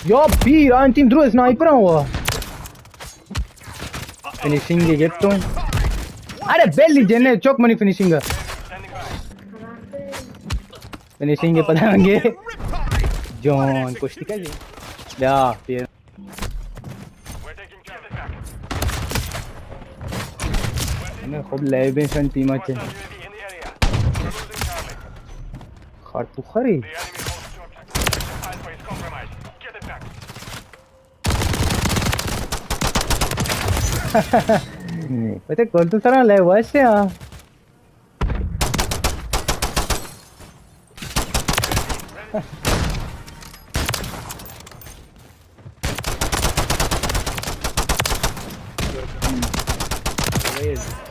Ja, bir ein team drugă sniper mă. Finishing घेतो. अरे belly जेने चौक मनी finishing. Finishing के पता लगे. John कुश्ती कर ली. या फिर. मैं खूब लेबे सन टीम अच्छे. खाट तू खरी. Păi colțul ăsta le ăștia. Vezi.